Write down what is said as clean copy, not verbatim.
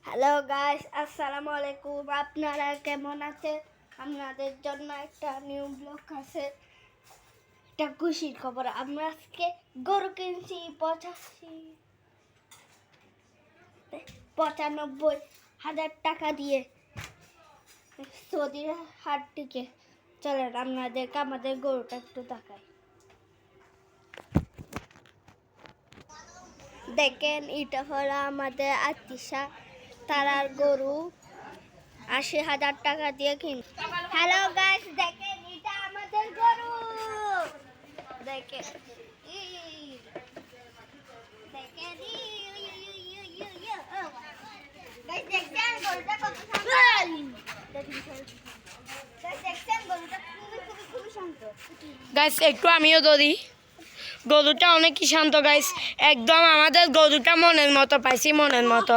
Hello guys, আসসালামু আলাইকুম। আপনারা কেমন আছেন? আপনাদের জন্য একটা নিউ ব্লগ আছে। একটা খুশির খবর, আমরা আজকে গরু কিনছি 95,000 টাকা দিয়ে সৌদি হাট থেকে। চলেন আপনাদেরকে আমাদের গরুটা একটু দেখাই। দেখেন, এটা হলো আমাদের আতিশা, তারার গরু 80,000 টাকা দিয়ে কিন। হ্যালো গাইস, দেখেন এটা আমাদের গরু। দেখেন দেখেন গাইস, দেখেন গরুটা কত শান্ত। দেখেন গরুটা খুবই শান্ত। গাইস একটু আমিও ধরি। গরুটা অনেকই শান্ত গাইস, একদম আমাদের গরুটা মনের মতো পাইছি, মনের মতো।